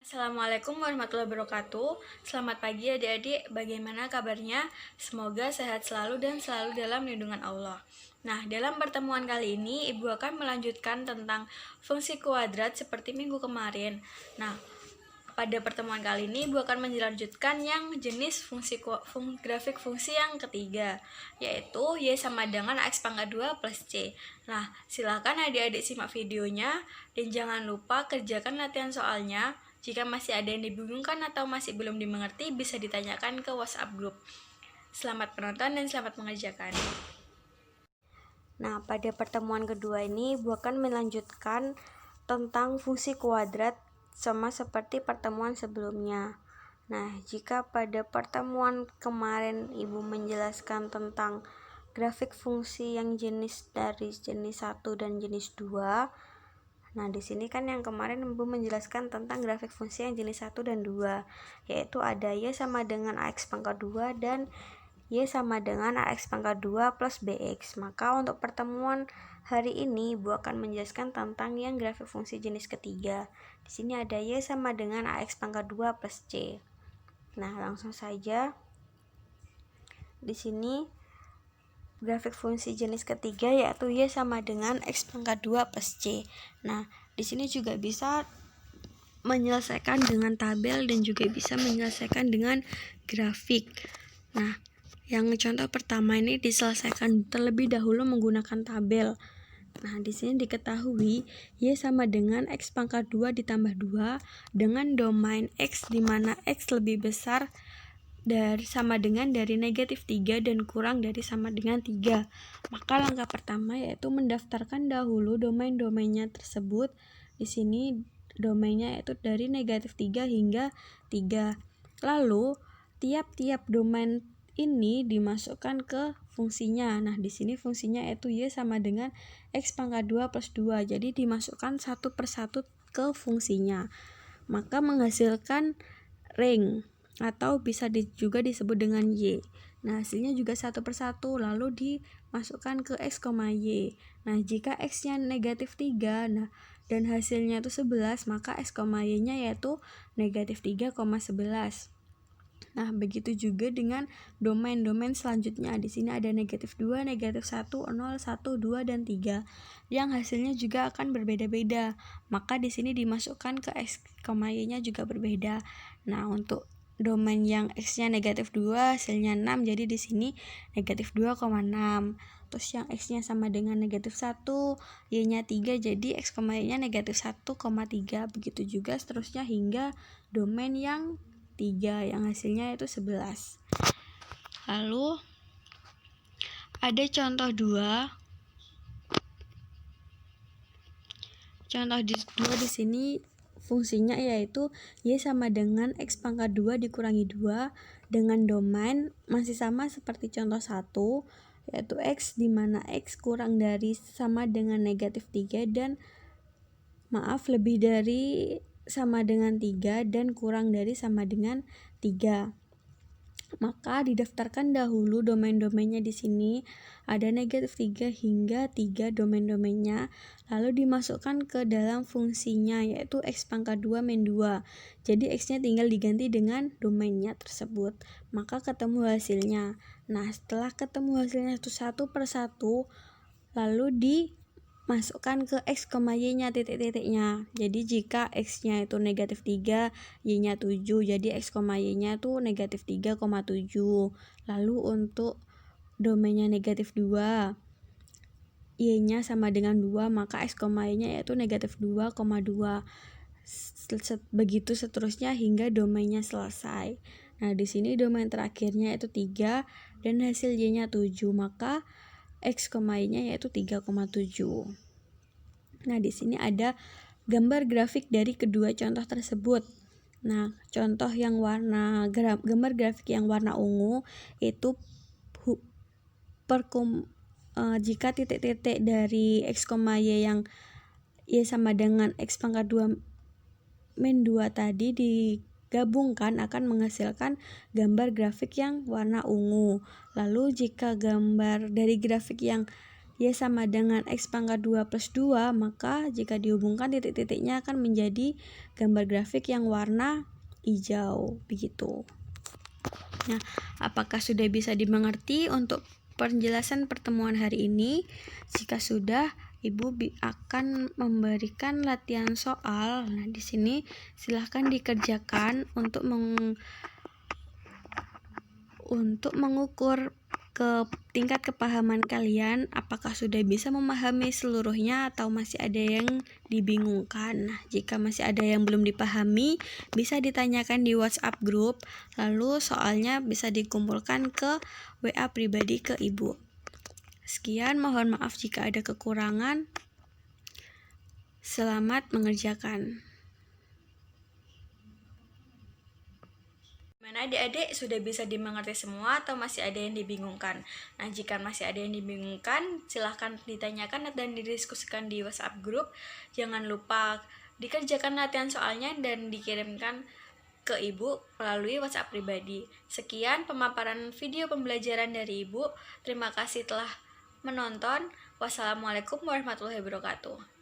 Assalamualaikum warahmatullahi wabarakatuh. Selamat pagi adik-adik, bagaimana kabarnya? Semoga sehat selalu dan selalu dalam lindungan Allah. Nah, dalam pertemuan kali ini Ibu akan melanjutkan tentang fungsi kuadrat seperti minggu kemarin. Nah, pada pertemuan kali ini Ibu akan melanjutkan yang jenis grafik fungsi yang ketiga, yaitu Y sama dengan X pangkat 2 plus C. Nah, silakan adik-adik simak videonya dan jangan lupa kerjakan latihan soalnya. Jika masih ada yang dibingungkan atau masih belum dimengerti, bisa ditanyakan ke WhatsApp grup. Selamat penonton dan selamat mengerjakan. Nah, pada pertemuan kedua ini Ibu akan melanjutkan tentang fungsi kuadrat sama seperti pertemuan sebelumnya. Nah, jika pada pertemuan kemarin Ibu menjelaskan tentang grafik fungsi yang jenis 1 dan jenis 2. Nah, di sini kan yang kemarin Ibu menjelaskan tentang grafik fungsi yang jenis 1 dan 2, yaitu ada Y sama dengan AX pangkat 2 dan Y sama dengan AX pangkat 2 plus BX. Maka untuk pertemuan hari ini Ibu akan menjelaskan tentang yang grafik fungsi jenis ketiga. Di sini ada Y sama dengan AX pangkat 2 plus C. Nah, langsung saja. Di sini grafik fungsi jenis ketiga yaitu Y sama dengan X pangkat 2 plus C. Nah, di sini juga bisa menyelesaikan dengan tabel dan juga bisa menyelesaikan dengan grafik. Nah, yang contoh pertama ini diselesaikan terlebih dahulu menggunakan tabel. Nah, di sini diketahui Y sama dengan X pangkat 2 ditambah 2 dengan domain X di mana X lebih besar sama dengan dari negatif 3 dan kurang dari sama dengan 3. Maka langkah pertama yaitu mendaftarkan dahulu domain-domainnya tersebut. Di sini domainnya yaitu dari negatif 3 hingga 3. Lalu tiap-tiap domain ini dimasukkan ke fungsinya. Nah, di sini fungsinya yaitu Y sama dengan X pangkat 2 plus 2. Jadi dimasukkan satu persatu ke fungsinya. Maka menghasilkan ring atau bisa juga disebut dengan Y. Nah, hasilnya juga satu persatu lalu dimasukkan ke X, Y. Nah, jika X-nya negatif 3 dan hasilnya itu 11, maka X, Y-nya yaitu negatif 3,11. Nah, begitu juga dengan domain-domain selanjutnya. Di sini ada negatif 2, negatif 1, 0, 1, 2, dan 3 yang hasilnya juga akan berbeda-beda. Maka di sini dimasukkan ke X, Y-nya juga berbeda. Nah, untuk domain yang X-nya negatif 2 hasilnya 6, jadi di sini negatif 2,6. Terus yang X-nya sama dengan negatif 1, Y-nya 3, jadi X, Y-nya negatif 1,3. Begitu juga seterusnya hingga domain yang 3 yang hasilnya itu 11. Lalu ada contoh 2. Contoh 2 di sini fungsinya yaitu Y sama dengan X pangkat 2 dikurangi 2 dengan domain masih sama seperti contoh 1, yaitu X di mana X kurang dari sama dengan negatif 3 dan lebih dari sama dengan 3 dan kurang dari sama dengan 3. Maka didaftarkan dahulu domain-domainnya di sini. Ada negatif 3 hingga 3 domain-domainnya, lalu dimasukkan ke dalam fungsinya yaitu X pangkat 2 min 2. Jadi X-nya tinggal diganti dengan domainnya tersebut. Maka ketemu hasilnya. Nah, setelah ketemu hasilnya satu persatu, lalu masukkan ke X, Y-nya titik-titiknya. Jadi jika X-nya itu negatif 3, Y-nya 7, jadi X, Y-nya itu negatif 3,7. Lalu untuk domainnya negatif 2, Y-nya sama dengan 2, maka X, Y-nya yaitu negatif 2,2. Begitu seterusnya hingga domainnya selesai. Nah, di sini domain terakhirnya yaitu 3 dan hasil Y-nya 7, maka X, Y-nya yaitu 3,7. Nah, di sini ada gambar grafik dari kedua contoh tersebut. Nah, contoh yang gambar grafik yang warna ungu itu jika titik-titik dari X, Y yang Y sama dengan X pangkat 2 min 2 tadi digabungkan akan menghasilkan gambar grafik yang warna ungu. Lalu jika gambar dari grafik yang Y sama dengan X pangkat 2 plus 2, maka jika dihubungkan titik-titiknya akan menjadi gambar grafik yang warna hijau, begitu. Nah, apakah sudah bisa dimengerti untuk penjelasan pertemuan hari ini? Jika sudah, Ibu akan memberikan latihan soal. Nah, di sini silahkan dikerjakan untuk mengukur ke tingkat kepahaman kalian, apakah sudah bisa memahami seluruhnya atau masih ada yang dibingungkan. Nah, jika masih ada yang belum dipahami, bisa ditanyakan di WhatsApp grup, lalu soalnya bisa dikumpulkan ke WA pribadi ke Ibu. Sekian, mohon maaf jika ada kekurangan. Selamat mengerjakan. Gimana adik-adik, sudah bisa dimengerti semua atau masih ada yang dibingungkan? Nah, jika masih ada yang dibingungkan, silahkan ditanyakan dan didiskusikan di WhatsApp grup. Jangan lupa dikerjakan latihan soalnya dan dikirimkan ke Ibu melalui WhatsApp pribadi. Sekian pemaparan video pembelajaran dari Ibu. Terima kasih telah menonton. Wassalamualaikum warahmatullahi wabarakatuh.